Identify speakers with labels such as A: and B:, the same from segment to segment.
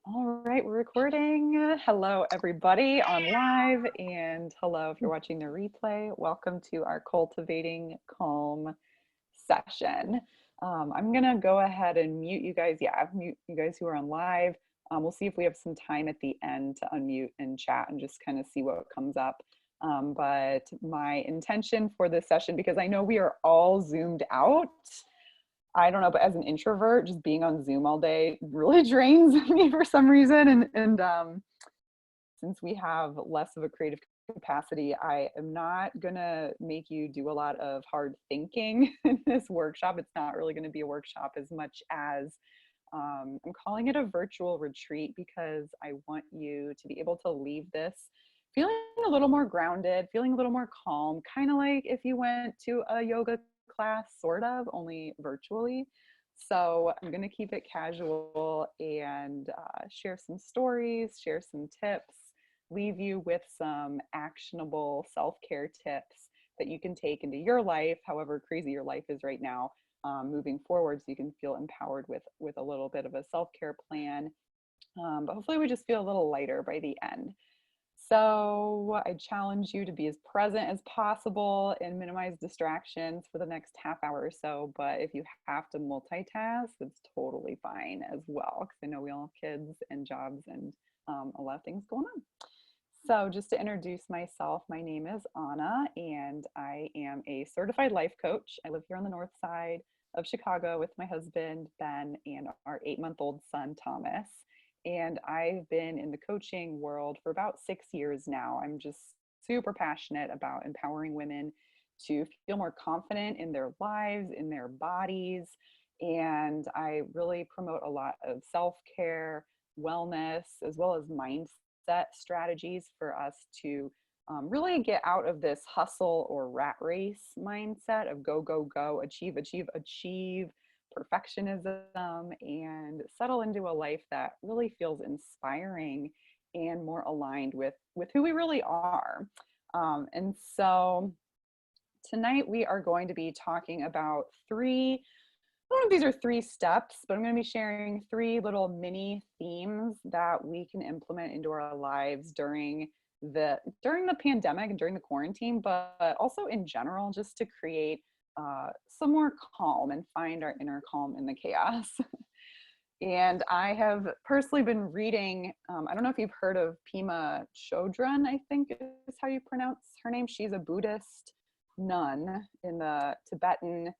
A: All right, we're recording. Hello, everybody on live, and hello if you're watching the replay. Welcome to our Cultivating Calm session. I'm going to go ahead and mute you guys. Yeah, mute you guys who are on live. We'll see if we have some time at the end to unmute and chat and just kind of see what comes up. But my intention for this session, because I know we are all zoomed out, I don't know, but as an introvert, just being on Zoom all day really drains me for some reason. And since we have less of a creative capacity, I am not gonna make you do a lot of hard thinking in this workshop. It's not really gonna be a workshop as much as I'm calling it a virtual retreat because I want you to be able to leave this feeling a little more grounded, feeling a little more calm, kind of like if you went to a yoga class, sort of, only virtually. So I'm going to keep it casual and share some stories, share some tips, leave you with some actionable self-care tips that you can take into your life, however crazy your life is right now, moving forward, so you can feel empowered with a little bit of a self-care plan. But hopefully we just feel a little lighter by the end. So I challenge you to be as present as possible and minimize distractions for the next half hour or so. But if you have to multitask, it's totally fine as well, because I know we all have kids and jobs and a lot of things going on. So just to introduce myself, my name is Anna, and I am a certified life coach. I live here on the north side of Chicago with my husband, Ben, and our 8-month-old son, Thomas. And I've been in the coaching world for about 6 years now. I'm just super passionate about empowering women to feel more confident in their lives, in their bodies. And I really promote a lot of self care, wellness, as well as mindset strategies for us to really get out of this hustle or rat race mindset of go, go, go, achieve, achieve, achieve, perfectionism, and settle into a life that really feels inspiring and more aligned with who we really are. And so tonight we are going to be talking about I don't know if these are 3 steps, but I'm going to be sharing 3 little mini themes that we can implement into our lives during the pandemic and during the quarantine, but also in general, just to create some more calm and find our inner calm in the chaos. And I have personally been reading, I don't know if you've heard of Pema Chodron, I think is how you pronounce her name. She's a Buddhist nun in the Tibetan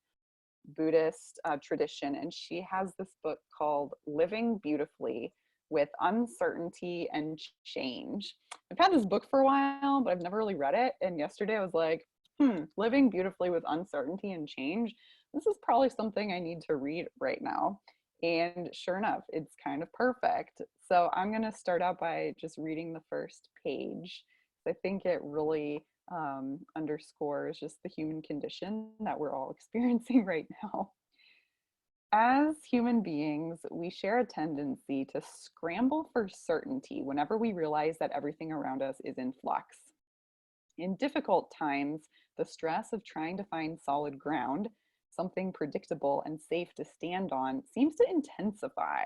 A: Buddhist tradition, and she has this book called Living Beautifully with Uncertainty and Change. I've had this book for a while, but I've never really read it. And yesterday I was like, Living Beautifully with Uncertainty and Change. This is probably something I need to read right now. And sure enough, it's kind of perfect. So I'm going to start out by just reading the first page. I think it really underscores just the human condition that we're all experiencing right now. As human beings, we share a tendency to scramble for certainty whenever we realize that everything around us is in flux. In difficult times, the stress of trying to find solid ground, something predictable and safe to stand on, seems to intensify.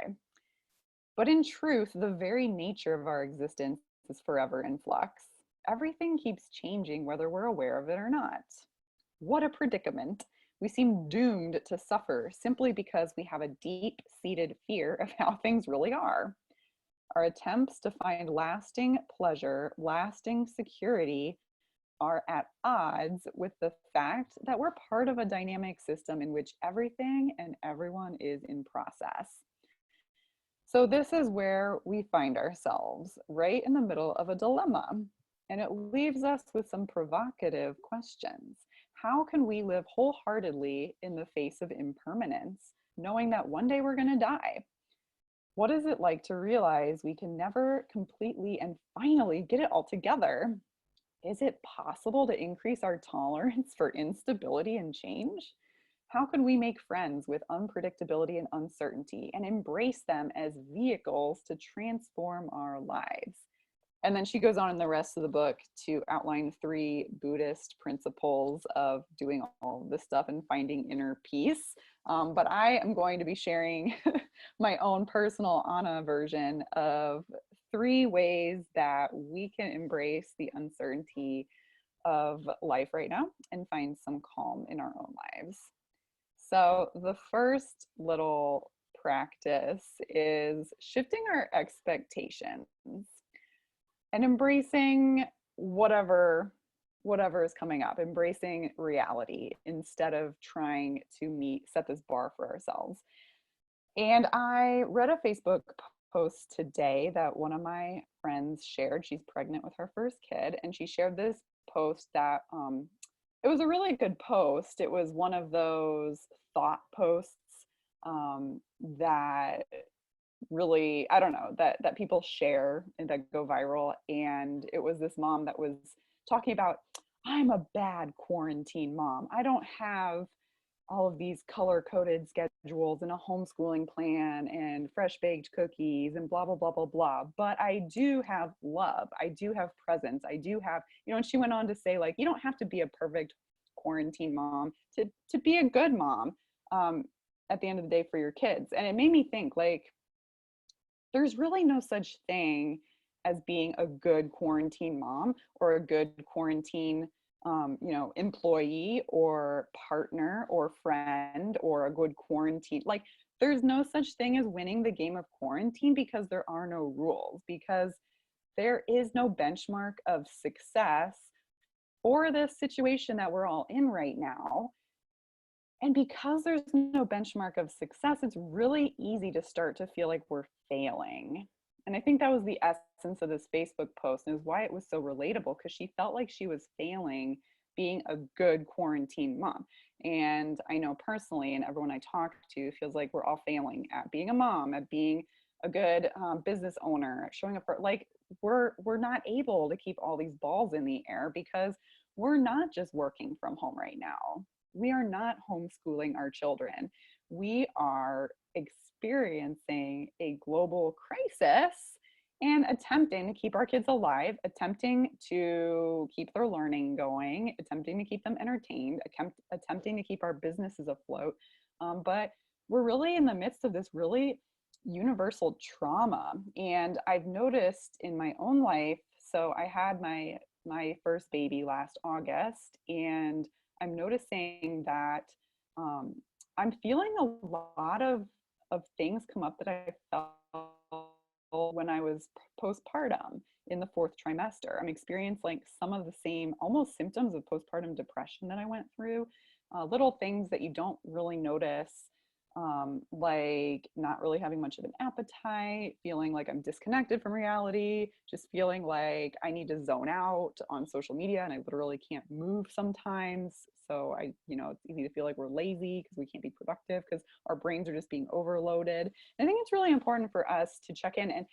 A: But in truth, the very nature of our existence is forever in flux. Everything keeps changing whether we're aware of it or not. What a predicament. We seem doomed to suffer simply because we have a deep-seated fear of how things really are. Our attempts to find lasting pleasure, lasting security, are at odds with the fact that we're part of a dynamic system in which everything and everyone is in process. So this is where we find ourselves, right in the middle of a dilemma. And it leaves us with some provocative questions. How can we live wholeheartedly in the face of impermanence, knowing that one day we're going to die? What is it like to realize we can never completely and finally get it all together? Is it possible to increase our tolerance for instability and change? How can we make friends with unpredictability and uncertainty and embrace them as vehicles to transform our lives? And then she goes on in the rest of the book to outline 3 Buddhist principles of doing all of this stuff and finding inner peace. But I am going to be sharing my own personal Anna version of 3 ways that we can embrace the uncertainty of life right now and find some calm in our own lives. So, the first little practice is shifting our expectations and embracing whatever is coming up, embracing reality instead of trying to set this bar for ourselves. And I read a Facebook post today that one of my friends shared. She's pregnant with her first kid, and she shared this post that it was a really good post. It was one of those thought posts that really, I don't know, that people share and that go viral. And it was this mom that was talking about, I'm a bad quarantine mom. I don't have all of these color coded schedules and a homeschooling plan and fresh baked cookies and blah blah blah blah blah, but I do have love, I do have presence, I do have, and she went on to say, like, you don't have to be a perfect quarantine mom to be a good mom um, at the end of the day for your kids. And it made me think, like, there's really no such thing as being a good quarantine mom or a good quarantine employee or partner or friend or a good quarantine. Like, there's no such thing as winning the game of quarantine because there are no rules, because there is no benchmark of success for this situation that we're all in right now. And because there's no benchmark of success, it's really easy to start to feel like we're failing. And I think that was the essence of this Facebook post, and is why it was so relatable, because she felt like she was failing being a good quarantine mom. And I know personally, and everyone I talk to feels like we're all failing at being a mom, at being a good business owner, at showing up for, like, we're not able to keep all these balls in the air because we're not just working from home right now. We are not homeschooling our children. We are experiencing a global crisis and attempting to keep our kids alive, attempting to keep their learning going, attempting to keep them entertained, attempting to keep our businesses afloat. But we're really in the midst of this really universal trauma. And I've noticed in my own life, so I had my first baby last August, and I'm noticing that um, I'm feeling a lot of things come up that I felt when I was postpartum in the fourth trimester. I'm experiencing, like, some of the same almost symptoms of postpartum depression that I went through. Little things that you don't really notice, like not really having much of an appetite, feeling like I'm disconnected from reality, just feeling like I need to zone out on social media and I literally can't move sometimes. So it's easy to feel like we're lazy because we can't be productive because our brains are just being overloaded. And I think it's really important for us to check in, and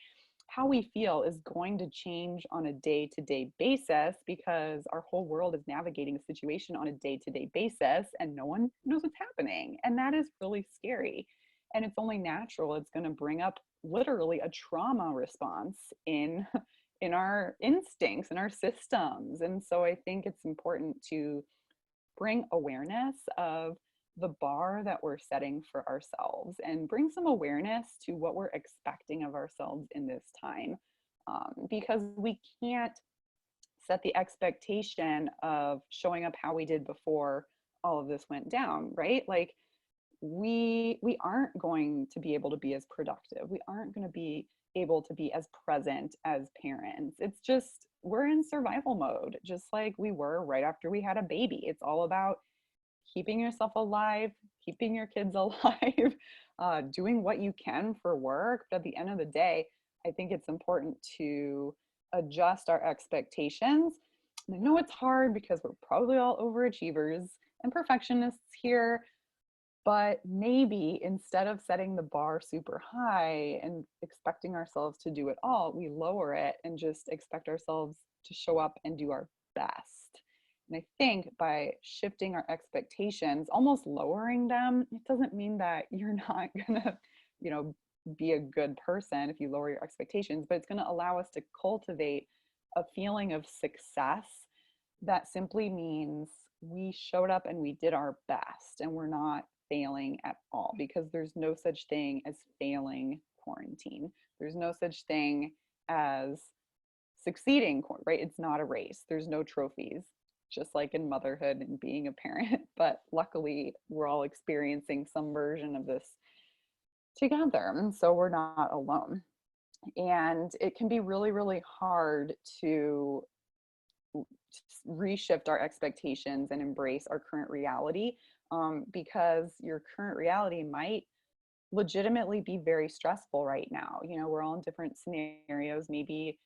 A: how we feel is going to change on a day-to-day basis because our whole world is navigating a situation on a day-to-day basis and no one knows what's happening. And that is really scary. And it's only natural. It's going to bring up literally a trauma response in our instincts and our systems. And so I think it's important to bring awareness of the bar that we're setting for ourselves and bring some awareness to what we're expecting of ourselves in this time. Because we can't set the expectation of showing up how we did before all of this went down, right? Like, we aren't going to be able to be as productive. We aren't going to be able to be as present as parents. It's just, we're in survival mode, just like we were right after we had a baby. It's all about keeping yourself alive, keeping your kids alive, doing what you can for work. But at the end of the day, I think it's important to adjust our expectations. And I know it's hard because we're probably all overachievers and perfectionists here, but maybe instead of setting the bar super high and expecting ourselves to do it all, we lower it and just expect ourselves to show up and do our best. And I think by shifting our expectations, almost lowering them, it doesn't mean that you're not gonna, be a good person if you lower your expectations, but it's gonna allow us to cultivate a feeling of success that simply means we showed up and we did our best, and we're not failing at all, because there's no such thing as failing quarantine. There's no such thing as succeeding, right? It's not a race. There's no trophies, just like in motherhood and being a parent. But luckily, we're all experiencing some version of this together. And so we're not alone. And it can be really, really hard to reshift our expectations and embrace our current reality, because your current reality might legitimately be very stressful right now. You know, we're all in different scenarios. Maybe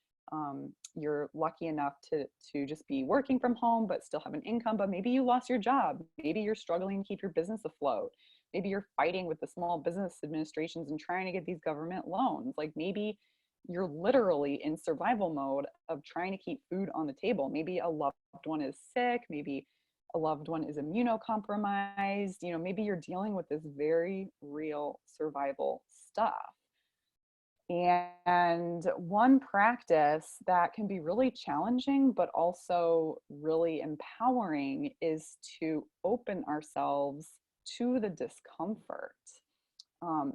A: you're lucky enough to just be working from home but still have an income, but maybe you lost your job. Maybe you're struggling to keep your business afloat. Maybe you're fighting with the small business administrations and trying to get these government loans. Like maybe you're literally in survival mode of trying to keep food on the table. Maybe a loved one is sick. Maybe a loved one is immunocompromised. You know, maybe you're dealing with this very real survival stuff. And one practice that can be really challenging, but also really empowering, is to open ourselves to the discomfort.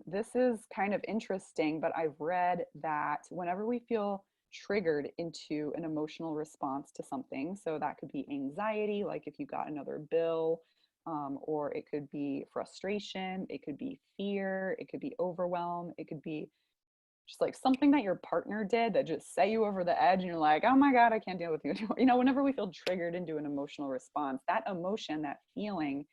A: This is kind of interesting, but I've read that whenever we feel triggered into an emotional response to something, so that could be anxiety, like if you got another bill, or it could be frustration, it could be fear, it could be overwhelm, it could be just like something that your partner did that just set you over the edge and you're like, oh my God, I can't deal with you anymore. You know, whenever we feel triggered into an emotional response, that emotion, that feeling,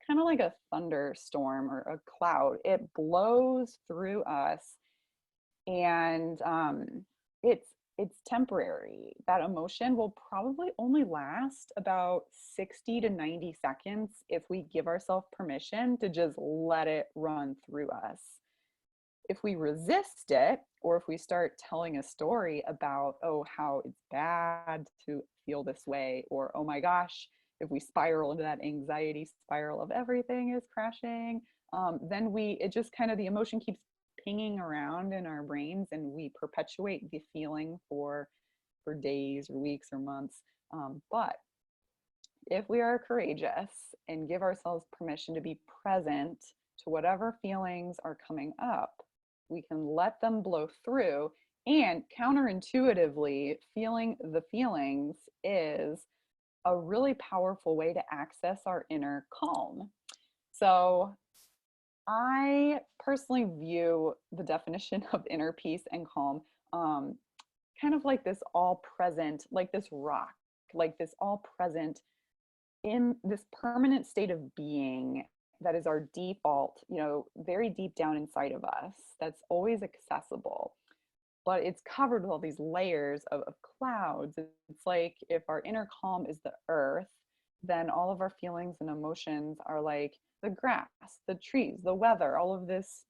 A: kind of like a thunderstorm or a cloud, it blows through us. And it's temporary. That emotion will probably only last about 60 to 90 seconds if we give ourselves permission to just let it run through us. If we resist it, or if we start telling a story about, oh, how it's bad to feel this way, or oh my gosh, if we spiral into that anxiety spiral of everything is crashing, then it just kind of, the emotion keeps pinging around in our brains, and we perpetuate the feeling for days or weeks or months. But if we are courageous and give ourselves permission to be present to whatever feelings are coming up, we can let them blow through. And counterintuitively, feeling the feelings is a really powerful way to access our inner calm. So I personally view the definition of inner peace and calm, kind of like this all present, like this rock, like this all present in this permanent state of being that is our default, you know, very deep down inside of us, that's always accessible, but it's covered with all these layers of clouds. It's like if our inner calm is the earth, then all of our feelings and emotions are like the grass, the trees, the weather, all of this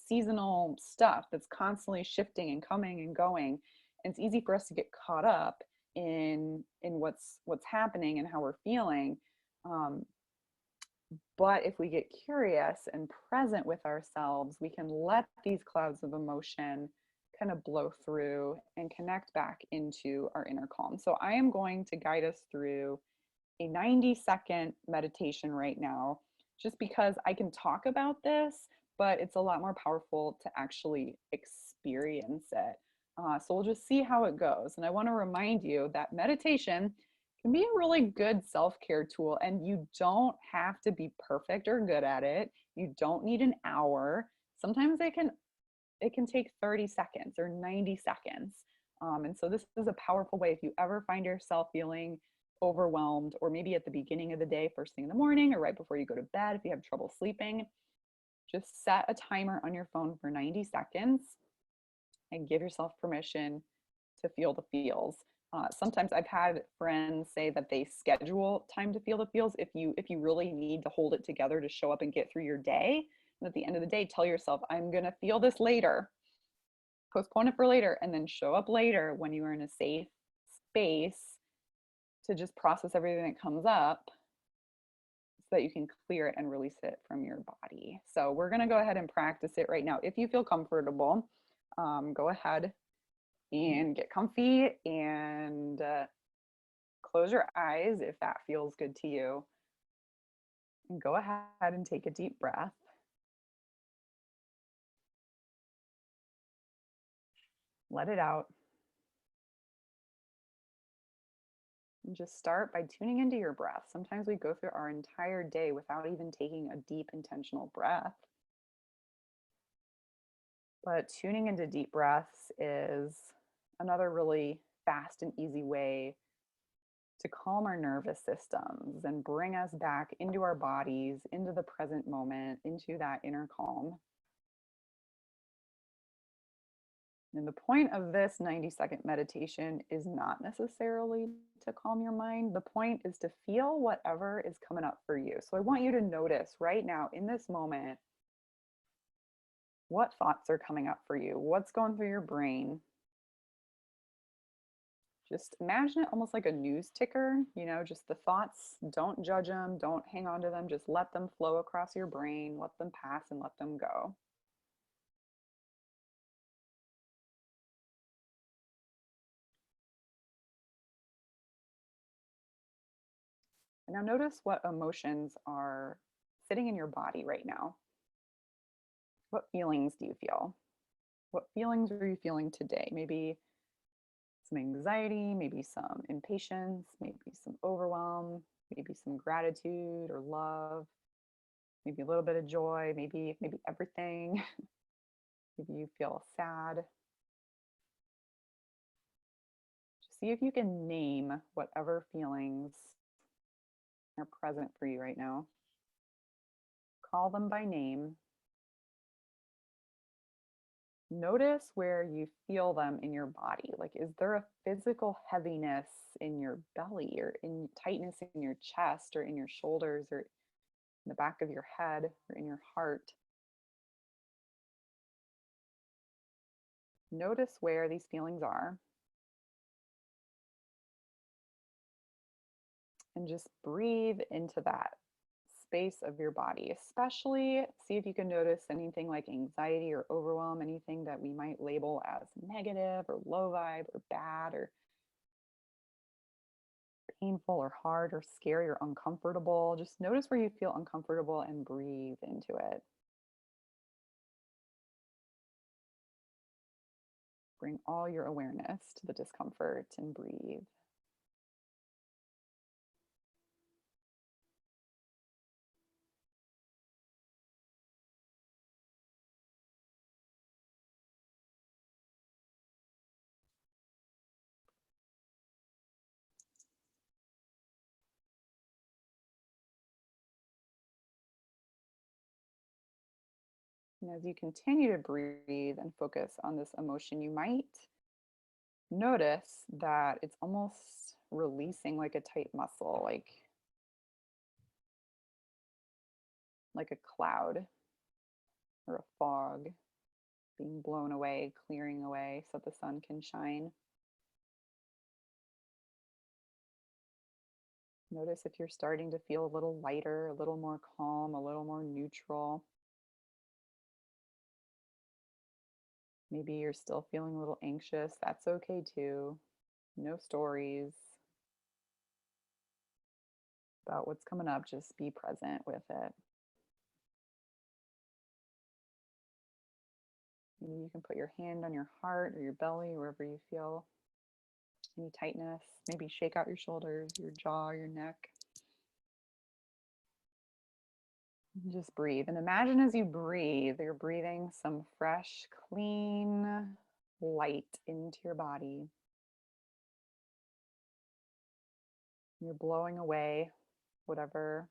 A: seasonal stuff that's constantly shifting and coming and going. And it's easy for us to get caught up in what's happening and how we're feeling. But if we get curious and present with ourselves, we can let these clouds of emotion kind of blow through and connect back into our inner calm. So I am going to guide us through a 90-second meditation right now, just because I can talk about this, but it's a lot more powerful to actually experience it. So we'll just see how it goes. And I want to remind you that meditation can be a really good self-care tool, and you don't have to be perfect or good at it. You don't need an hour. Sometimes it can take 30 seconds or 90 seconds. And so this is a powerful way if you ever find yourself feeling overwhelmed, or maybe at the beginning of the day, first thing in the morning, or right before you go to bed, if you have trouble sleeping, just set a timer on your phone for 90 seconds and give yourself permission to feel the feels. Sometimes I've had friends say that they schedule time to feel the feels if you really need to hold it together to show up and get through your day. And at the end of the day, tell yourself, I'm going to feel this later. Postpone it for later, and then show up later when you are in a safe space to just process everything that comes up so that you can clear it and release it from your body. So we're going to go ahead and practice it right now. If you feel comfortable, go ahead and get comfy and close your eyes if that feels good to you. And go ahead and take a deep breath. Let it out. And just start by tuning into your breath. Sometimes we go through our entire day without even taking a deep, intentional breath. But tuning into deep breaths is another really fast and easy way to calm our nervous systems and bring us back into our bodies, into the present moment, into that inner calm. And the point of this 90-second meditation is not necessarily to calm your mind. The point is to feel whatever is coming up for you. So I want you to notice right now in this moment what thoughts are coming up for you, what's going through your brain. Just imagine it almost like a news ticker, just the thoughts. Don't judge them, don't hang on to them, just let them flow across your brain, let them pass and let them go. And now notice what emotions are sitting in your body right now. What feelings do you feel? What feelings are you feeling today? Maybe some anxiety, maybe some impatience, maybe some overwhelm, maybe some gratitude or love, maybe a little bit of joy, maybe everything. Maybe you feel sad. Just see if you can name whatever feelings are present for you right now. Call them by name. Notice where you feel them in your body. Like, is there a physical heaviness in your belly or in tightness in your chest or in your shoulders or in the back of your head or in your heart? Notice where these feelings are and just breathe into that space of your body. Especially see if you can notice anything like anxiety or overwhelm, anything that we might label as negative or low vibe or bad or painful or hard or scary or uncomfortable. Just notice where you feel uncomfortable and breathe into it. Bring all your awareness to the discomfort and breathe. And as you continue to breathe and focus on this emotion, you might notice that it's almost releasing like a tight muscle, like a cloud or a fog being blown away, clearing away so the sun can shine. Notice if you're starting to feel a little lighter, a little more calm, a little more neutral. Maybe you're still feeling a little anxious. That's okay too. No stories about what's coming up. Just be present with it. Maybe you can put your hand on your heart or your belly, wherever you feel any tightness. Maybe shake out your shoulders, your jaw, your neck. Just breathe. And imagine as you breathe, you're breathing some fresh, clean light into your body. You're blowing away whatever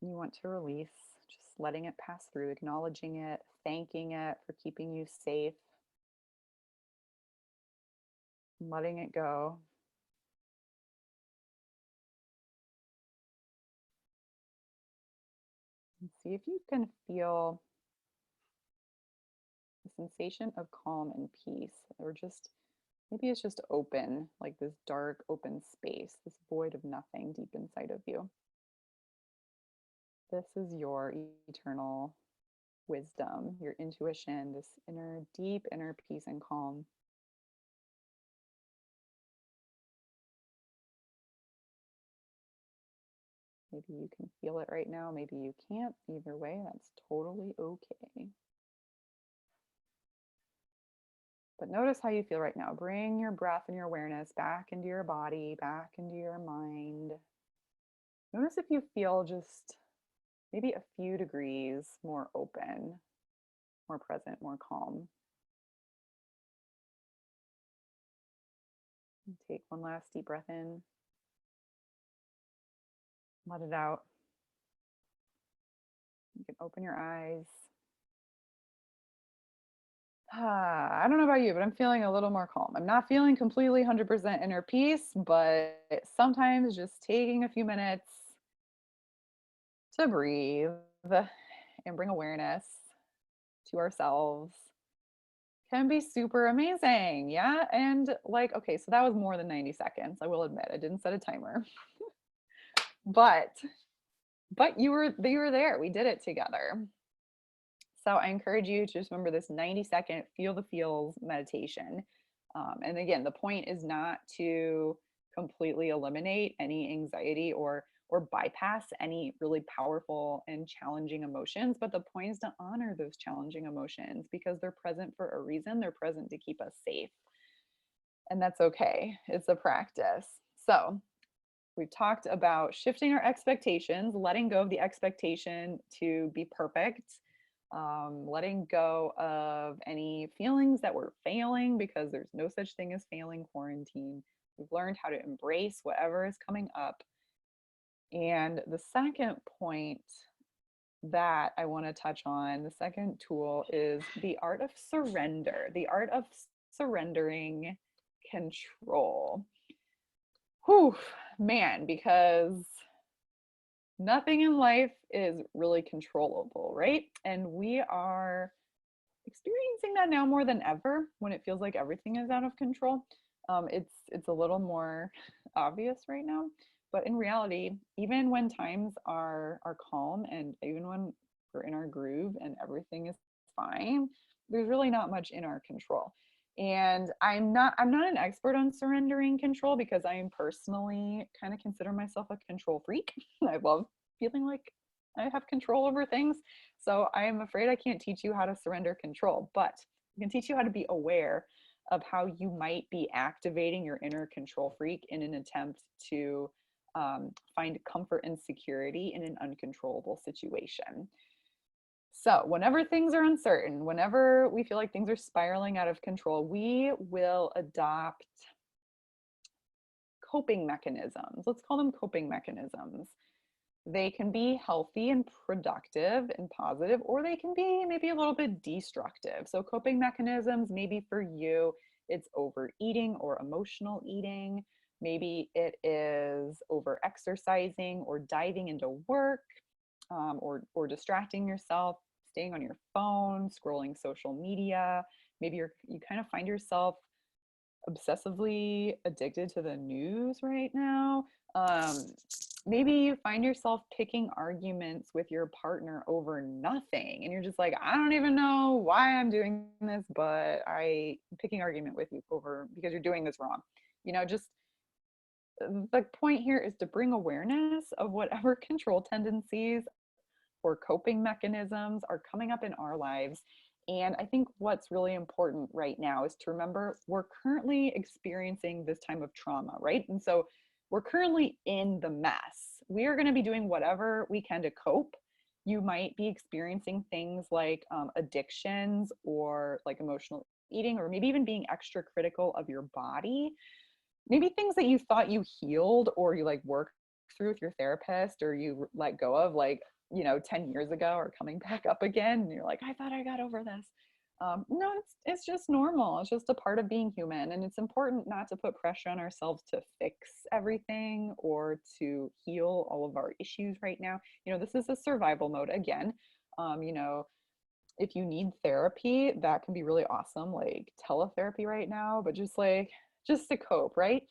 A: you want to release, just letting it pass through, acknowledging it, thanking it for keeping you safe, letting it go. And see if you can feel the sensation of calm and peace, or just maybe it's just open, like this dark, open space, this void of nothing deep inside of you. This is your eternal wisdom, your intuition, this deep inner peace and calm. Maybe you can feel it right now. Maybe you can't. Either way, that's totally okay. But notice how you feel right now. Bring your breath and your awareness back into your body, back into your mind. Notice if you feel just maybe a few degrees more open, more present, more calm. And take one last deep breath in. Let it out. You can open your eyes. I don't know about you, but I'm feeling a little more calm. I'm not feeling completely 100% inner peace, but sometimes just taking a few minutes to breathe and bring awareness to ourselves can be super amazing. Yeah. And like, okay, so that was more than 90 seconds. I will admit, I didn't set a timer, but you were there. We did it together. So I encourage you to just remember this 90-second feel the feels meditation. And again, the point is not to completely eliminate any anxiety or bypass any really powerful and challenging emotions, but the point is to honor those challenging emotions because they're present for a reason. They're present to keep us safe. And that's okay. It's a practice. So we've talked about shifting our expectations, letting go of the expectation to be perfect, letting go of any feelings that we're failing because there's no such thing as failing quarantine. We've learned how to embrace whatever is coming up. And the second point that I want to touch on, the second tool is the art of surrender, the art of surrendering control. Whew, man, because nothing in life is really controllable, right? And we are experiencing that now more than ever when it feels like everything is out of control. It's a little more obvious right now, but in reality, even when times are calm and even when we're in our groove and everything is fine, there's really not much in our control. And I'm not an expert on surrendering control because I am personally kind of consider myself a control freak. I love feeling like I have control over things. So I am afraid I can't teach you how to surrender control, but I can teach you how to be aware of how you might be activating your inner control freak in an attempt to find comfort and security in an uncontrollable situation. So, whenever things are uncertain, whenever we feel like things are spiraling out of control, we will adopt coping mechanisms. Let's call them coping mechanisms. They can be healthy and productive and positive, or they can be maybe a little bit destructive. So, coping mechanisms, maybe for you, it's overeating or emotional eating. Maybe it is over exercising or diving into work, or distracting yourself, staying on your phone, scrolling social media. Maybe you kind of find yourself obsessively addicted to the news right now. Um, Maybe you find yourself picking arguments with your partner over nothing, and you're just like, I don't even know why I'm doing this, but I'm picking argument with you over because you're doing this wrong. Just the point here is to bring awareness of whatever control tendencies or coping mechanisms are coming up in our lives. And I think what's really important right now is to remember we're currently experiencing this time of trauma, right? And so we're currently in the mess. We are going to be doing whatever we can to cope. You might be experiencing things like addictions or like emotional eating, or maybe even being extra critical of your body. Maybe things that you thought you healed or you like worked through with your therapist or you let go of like 10 years ago are coming back up again, and you're like, I thought I got over this. No, it's just normal. It's just a part of being human, and it's important not to put pressure on ourselves to fix everything or to heal all of our issues right now. This is a survival mode again. If you need therapy, that can be really awesome, like teletherapy right now, but just to cope, right?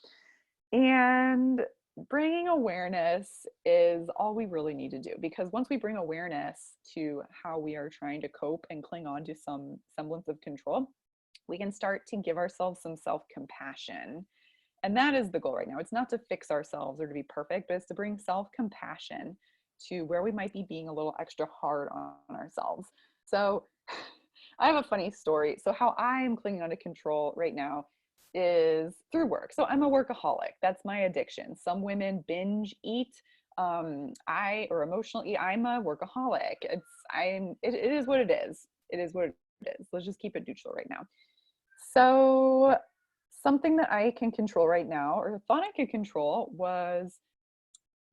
A: And bringing awareness is all we really need to do, because once we bring awareness to how we are trying to cope and cling on to some semblance of control, we can start to give ourselves some self-compassion. And that is the goal right now. It's not to fix ourselves or to be perfect, but it's to bring self-compassion to where we might be being a little extra hard on ourselves. So I have a funny story. So how I'm clinging on to control right now is through work. So I'm a workaholic. That's my addiction. Some women binge eat. I or emotional eat. I'm a workaholic. It is what it is. It is what it is. Let's just keep it neutral right now. So something that I can control right now, or thought I could control, was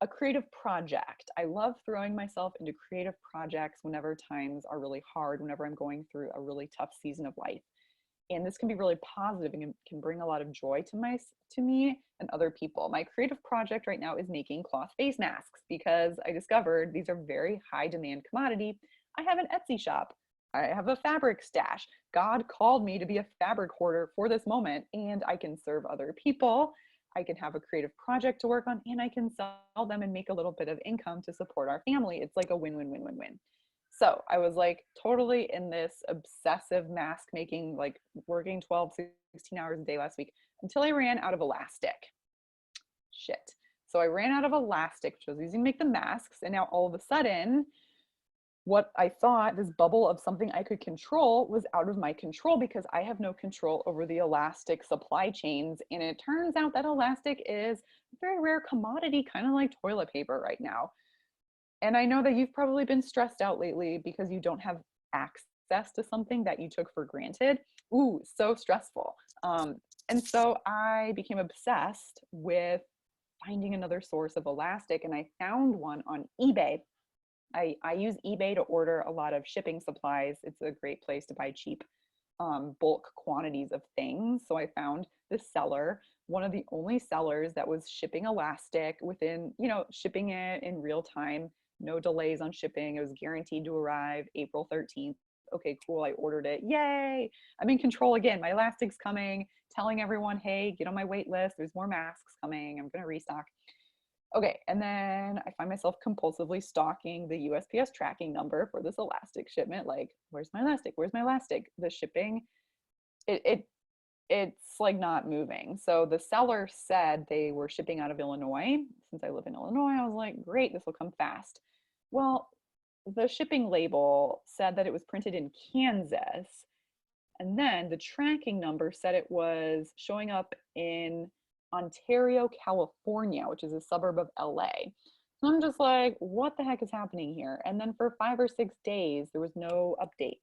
A: a creative project. I love throwing myself into creative projects whenever times are really hard, whenever I'm going through a really tough season of life. And this can be really positive and can bring a lot of joy to me and other people. My creative project right now is making cloth face masks because I discovered these are very high demand commodity. I have an Etsy shop. I have a fabric stash. God called me to be a fabric hoarder for this moment, and I can serve other people. I can have a creative project to work on, and I can sell them and make a little bit of income to support our family. It's like a win-win-win-win-win. So I was like totally in this obsessive mask making, like working 12, 16 hours a day last week until I ran out of elastic. Shit. So I ran out of elastic, which I was using to make the masks. And now all of a sudden, what I thought, this bubble of something I could control, was out of my control because I have no control over the elastic supply chains. And it turns out that elastic is a very rare commodity, kind of like toilet paper right now. And I know that you've probably been stressed out lately because you don't have access to something that you took for granted. Ooh, so stressful. And so I became obsessed with finding another source of elastic, and I found one on eBay. I use eBay to order a lot of shipping supplies. It's a great place to buy cheap bulk quantities of things. So I found the seller, one of the only sellers that was shipping elastic within, shipping it in real time, no delays on shipping. It was guaranteed to arrive April 13th. Okay, cool. I ordered it. Yay. I'm in control again. My elastic's coming, telling everyone, hey, get on my wait list. There's more masks coming. I'm going to restock. Okay, and then I find myself compulsively stalking the USPS tracking number for this elastic shipment. Like, where's my elastic? Where's my elastic? The shipping, it's like not moving. So the seller said they were shipping out of Illinois. Since I live in Illinois, I was like, great, this will come fast. Well, the shipping label said that it was printed in Kansas. And then the tracking number said it was showing up in Ontario, California, which is a suburb of LA. So I'm just like, what the heck is happening here? And then for 5 or 6 days, there was no updates.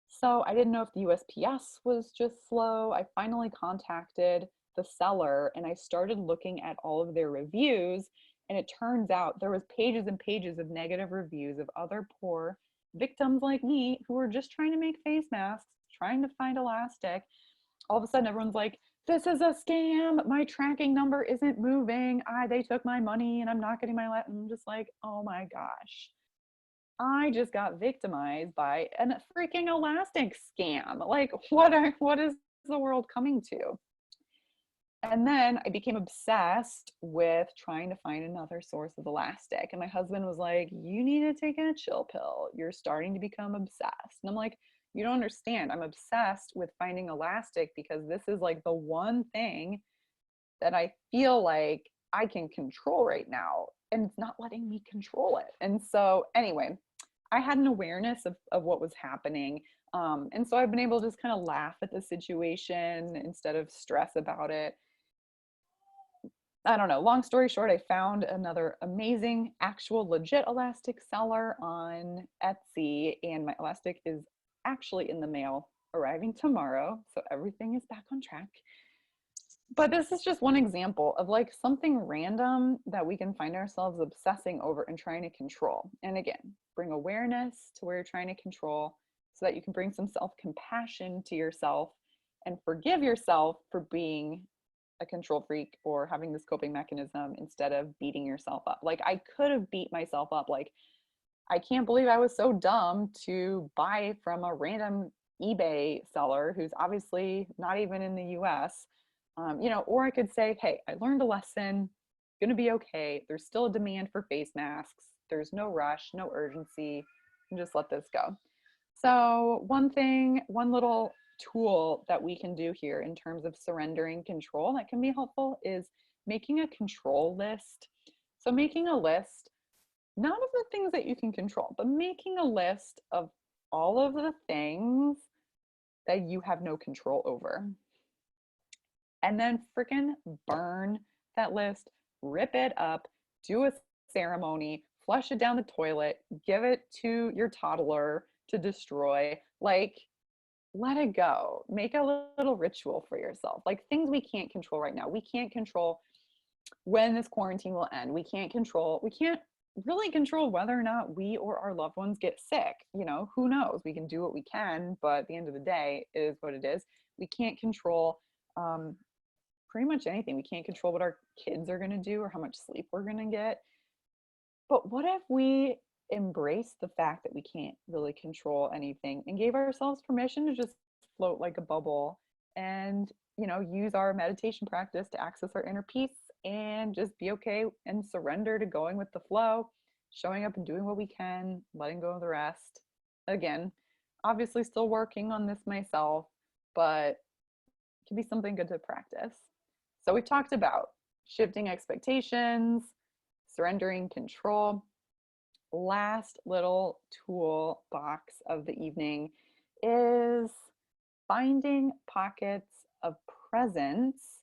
A: So I didn't know if the USPS was just slow. I finally contacted the seller and I started looking at all of their reviews. And it turns out there was pages and pages of negative reviews of other poor victims like me who were just trying to make face masks, trying to find elastic. All of a sudden everyone's like, this is a scam. My tracking number isn't moving. They took my money and I'm not getting my I'm just like, oh my gosh. I just got victimized by a freaking elastic scam. Like, what is the world coming to? And then I became obsessed with trying to find another source of elastic. And my husband was like, you need to take a chill pill. You're starting to become obsessed. And I'm like, you don't understand. I'm obsessed with finding elastic because this is like the one thing that I feel like I can control right now. And it's not letting me control it. And so, anyway, I had an awareness of what was happening. And so I've been able to just kind of laugh at the situation instead of stress about it. I don't know. Long story short, I found another amazing, actual, legit elastic seller on Etsy, and my elastic is actually in the mail, arriving tomorrow. So everything is back on track. But this is just one example of like something random that we can find ourselves obsessing over and trying to control. And again, bring awareness to where you're trying to control so that you can bring some self-compassion to yourself and forgive yourself for being a control freak or having this coping mechanism instead of beating yourself up. Like I could have beat myself up. Like, I can't believe I was so dumb to buy from a random eBay seller who's obviously not even in the US. Or I could say, hey, I learned a lesson, gonna be okay. There's still a demand for face masks. There's no rush, no urgency, and just let this go. So one little tool that we can do here in terms of surrendering control that can be helpful is making a control list. So making a list, not of the things that you can control, but making a list of all of the things that you have no control over. And then freaking burn that list, rip it up, do a ceremony, flush it down the toilet, give it to your toddler to destroy. Like, let it go. Make a little ritual for yourself. Like things we can't control right now. We can't control when this quarantine will end. We can't really control whether or not we or our loved ones get sick. You know, who knows? We can do what we can, but at the end of the day, it is what it is. We can't control um, pretty much anything. We can't control what our kids are going to do or how much sleep we're going to get. But what if we embrace the fact that we can't really control anything and gave ourselves permission to just float like a bubble and, use our meditation practice to access our inner peace and just be okay and surrender to going with the flow, showing up and doing what we can, letting go of the rest. Again, obviously still working on this myself, but it can be something good to practice. So we've talked about shifting expectations, surrendering control. Last little toolbox of the evening is finding pockets of presence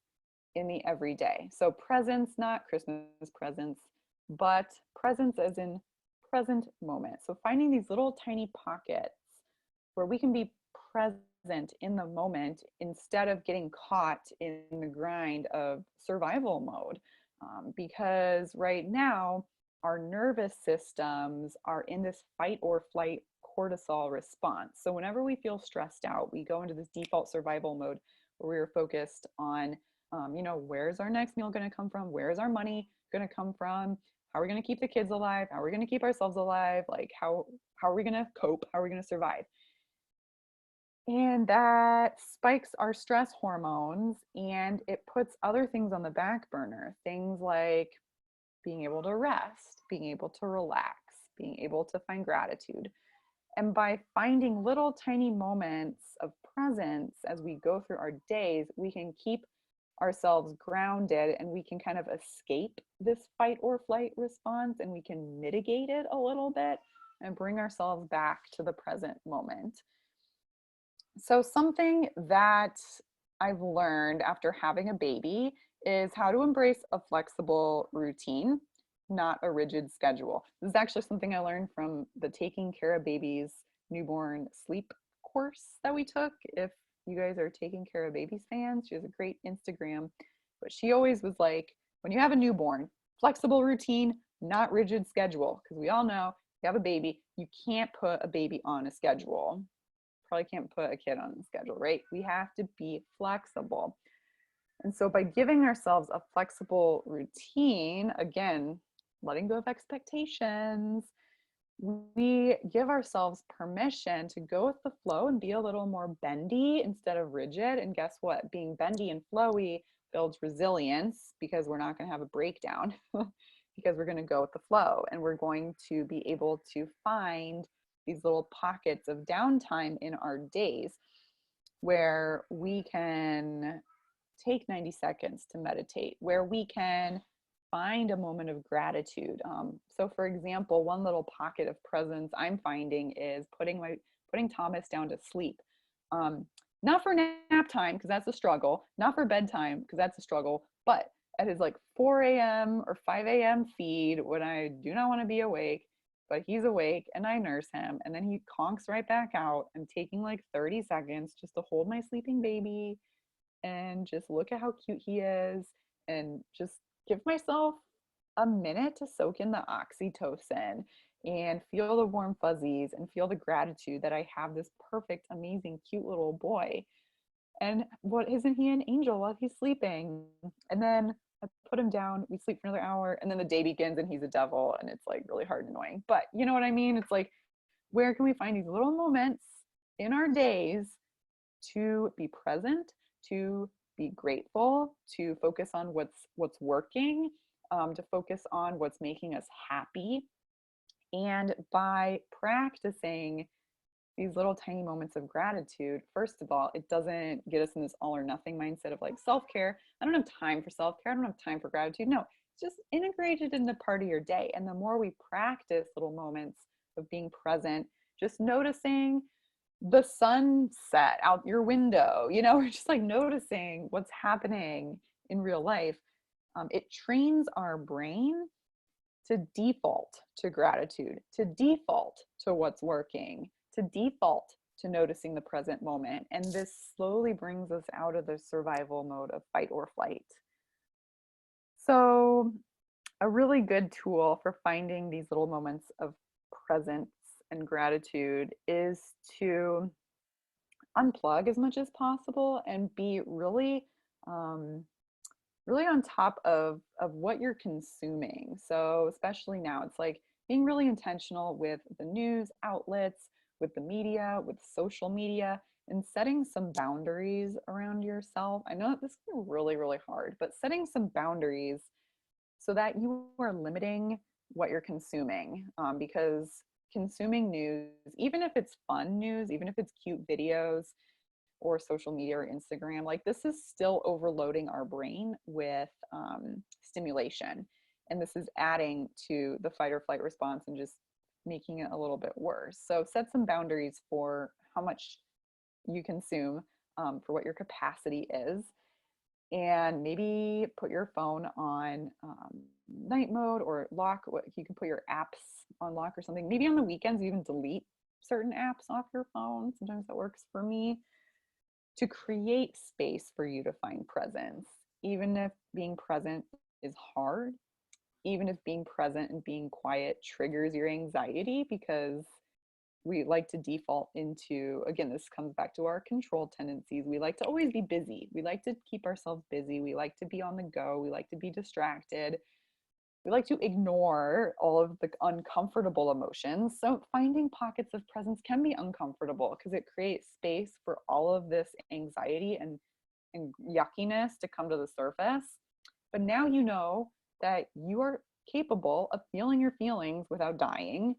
A: in the everyday. So presence, not Christmas presents, but presence as in present moment. So finding these little tiny pockets where we can be present in the moment instead of getting caught in the grind of survival mode. Because right now, our nervous systems are in this fight or flight cortisol response. So whenever we feel stressed out, we go into this default survival mode where we're focused on, where's our next meal going to come from? Where's our money going to come from? How are we going to keep the kids alive? How are we going to keep ourselves alive? Like how are we going to cope? How are we going to survive? And that spikes our stress hormones and it puts other things on the back burner. Things like being able to rest, being able to relax, being able to find gratitude. And by finding little tiny moments of presence as we go through our days, we can keep ourselves grounded and we can kind of escape this fight or flight response and we can mitigate it a little bit and bring ourselves back to the present moment. So something that I've learned after having a baby is how to embrace a flexible routine, not a rigid schedule. This is actually something I learned from the Taking Care of Babies newborn sleep course that we took. If you guys are Taking Care of Babies fans, she has a great Instagram, but she always was like, when you have a newborn, flexible routine, not rigid schedule, because we all know you have a baby, you can't put a baby on a schedule. Probably can't put a kid on a schedule, right? We have to be flexible. And so by giving ourselves a flexible routine, again, letting go of expectations, we give ourselves permission to go with the flow and be a little more bendy instead of rigid. And guess what? Being bendy and flowy builds resilience because we're not going to have a breakdown because we're going to go with the flow and we're going to be able to find these little pockets of downtime in our days where we can take 90 seconds to meditate, where we can find a moment of gratitude. So for example, one little pocket of presence I'm finding is putting Thomas down to sleep. Not for nap time, because that's a struggle, not for bedtime, because that's a struggle, but at his like 4 a.m. or 5 a.m. feed when I do not want to be awake, but he's awake and I nurse him and then he conks right back out. I'm taking like 30 seconds just to hold my sleeping baby and just look at how cute he is and just give myself a minute to soak in the oxytocin and feel the warm fuzzies and feel the gratitude that I have this perfect, amazing, cute little boy. And what isn't he an angel while he's sleeping? And then I put him down, we sleep for another hour, and then the day begins and he's a devil and it's like really hard and annoying. But you know what I mean? It's like, where can we find these little moments in our days to be present, to be grateful, to focus on what's working, to focus on what's making us happy. And by practicing these little tiny moments of gratitude, first of all, it doesn't get us in this all or nothing mindset of like self-care. I don't have time for self-care. I don't have time for gratitude. No, it's just integrated in the part of your day. And the more we practice little moments of being present, just noticing the sunset out your window, or just like noticing what's happening in real life, it trains our brain to default to gratitude, to default to what's working, to default to noticing the present moment. And this slowly brings us out of the survival mode of fight or flight. So, a really good tool for finding these little moments of presence and gratitude is to unplug as much as possible and be really really on top of what you're consuming. So especially now, it's like being really intentional with the news outlets, with the media, with social media, and setting some boundaries around yourself. I know this is really, really hard, but setting some boundaries so that you are limiting what you're consuming, because consuming news, even if it's fun news, even if it's cute videos, or social media or Instagram, like this is still overloading our brain with stimulation. And this is adding to the fight or flight response and just making it a little bit worse. So set some boundaries for how much you consume, for what your capacity is. And maybe put your phone on night mode or lock. You can put your apps on lock or something. Maybe on the weekends, you even delete certain apps off your phone. Sometimes that works for me, to create space for you to find presence, even if being present is hard, even if being present and being quiet triggers your anxiety, because we like to default into, again, this comes back to our control tendencies. We like to always be busy. We like to keep ourselves busy. We like to be on the go. We like to be distracted. We like to ignore all of the uncomfortable emotions. So finding pockets of presence can be uncomfortable because it creates space for all of this anxiety and yuckiness to come to the surface. But now you know that you are capable of feeling your feelings without dying.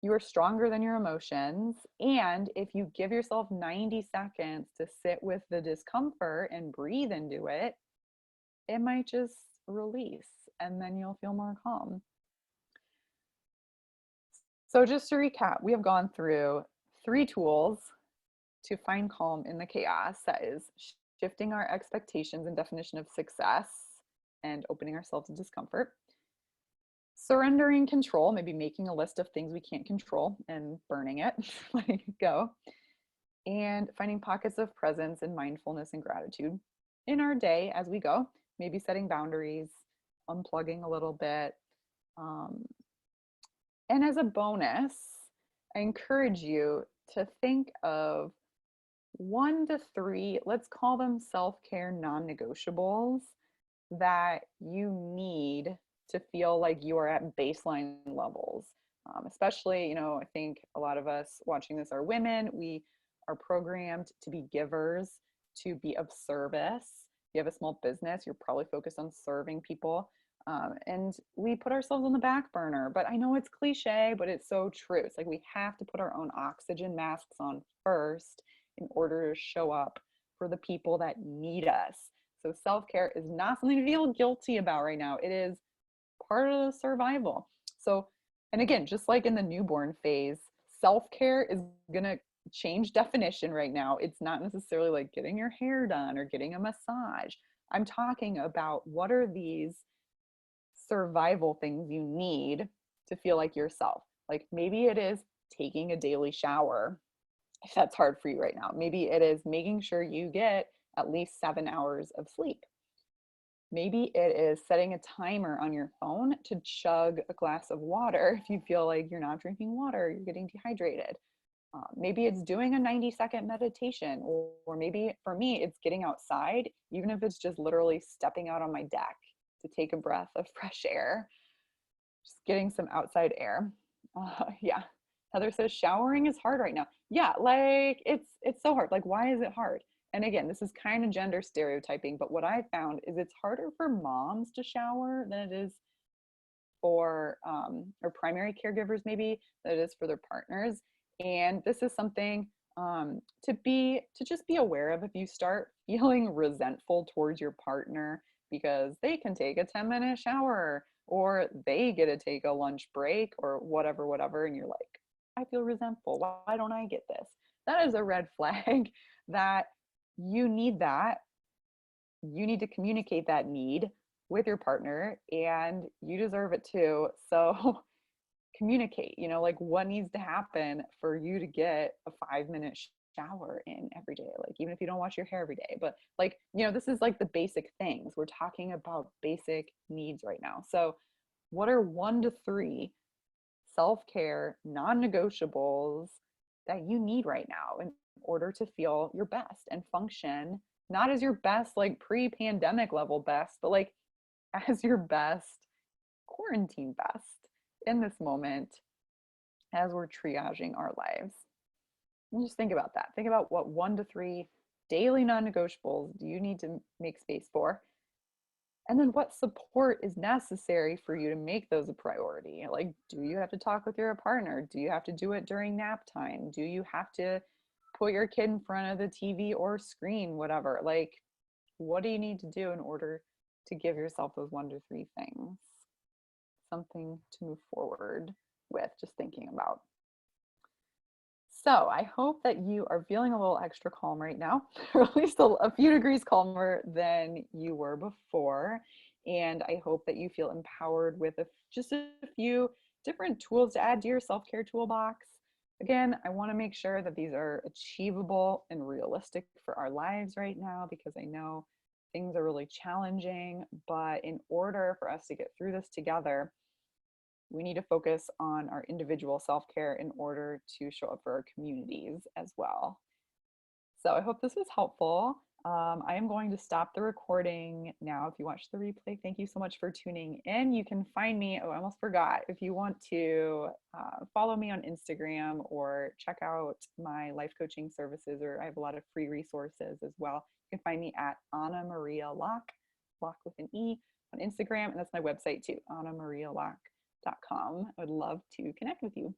A: You are stronger than your emotions. And if you give yourself 90 seconds to sit with the discomfort and breathe into it, it might just release and then you'll feel more calm. So just to recap, we have gone through 3 tools to find calm in the chaos. That is shifting our expectations and definition of success and opening ourselves to discomfort. Surrendering control, maybe making a list of things we can't control and burning it, letting it go. And finding pockets of presence and mindfulness and gratitude in our day as we go. Maybe setting boundaries, unplugging a little bit. And as a bonus, I encourage you to think of 1 to 3, let's call them self-care non-negotiables, that you need to feel like you are at baseline levels. Especially, I think a lot of us watching this are women. We are programmed to be givers, to be of service. If you have a small business, you're probably focused on serving people. And we put ourselves on the back burner. But I know it's cliche, but it's so true. It's like we have to put our own oxygen masks on first in order to show up for the people that need us. So self-care is not something to feel guilty about right now. It is part of the survival. So, and again, just like in the newborn phase, self-care is going to change definition right now. It's not necessarily like getting your hair done or getting a massage. I'm talking about what are these survival things you need to feel like yourself. Like maybe it is taking a daily shower, if that's hard for you right now. Maybe it is making sure you get at least 7 hours of sleep. Maybe it is setting a timer on your phone to chug a glass of water if you feel like you're not drinking water, you're getting dehydrated. Maybe it's doing a 90-second meditation, or maybe for me, it's getting outside, even if it's just literally stepping out on my deck to take a breath of fresh air, just getting some outside air. Yeah. Heather says showering is hard right now. Yeah, like it's so hard. Like, why is it hard? And again, this is kind of gender stereotyping, but what I found is it's harder for moms to shower than it is for or primary caregivers maybe than it is for their partners. And this is something to just be aware of if you start feeling resentful towards your partner because they can take a 10-minute shower or they get to take a lunch break or whatever, whatever, and you're like, I feel resentful. Why don't I get this? That is a red flag that you need that. You need to communicate that need with your partner and you deserve it too. So communicate, like what needs to happen for you to get a 5-minute shower in every day, like even if you don't wash your hair every day, but like, this is like the basic things. We're talking about basic needs right now. So what are 1 to 3 self-care non-negotiables that you need right now in order to feel your best and function, not as your best like pre-pandemic level best, but like as your best quarantine best in this moment as we're triaging our lives? And just think about that. Think about what 1 to 3 daily non-negotiables do you need to make space for, and then what support is necessary for you to make those a priority. Like, do you have to talk with your partner? Do you have to do it during nap time? Do you have to put your kid in front of the TV or screen, whatever? Like, what do you need to do in order to give yourself those 1 to 3 things? Something to move forward with, just thinking about. So I hope that you are feeling a little extra calm right now, or at least a few degrees calmer than you were before. And I hope that you feel empowered with just a few different tools to add to your self-care toolbox. Again, I want to make sure that these are achievable and realistic for our lives right now, because I know things are really challenging. But in order for us to get through this together, we need to focus on our individual self-care in order to show up for our communities as well. So I hope this was helpful. I am going to stop the recording now. If you watch the replay, thank you so much for tuning in. You can find me, oh, I almost forgot. If you want to follow me on Instagram or check out my life coaching services, or I have a lot of free resources as well, you can find me at Anna Maria Locke, Locke with an E, on Instagram. And that's my website too, annamarialocke.com. I would love to connect with you.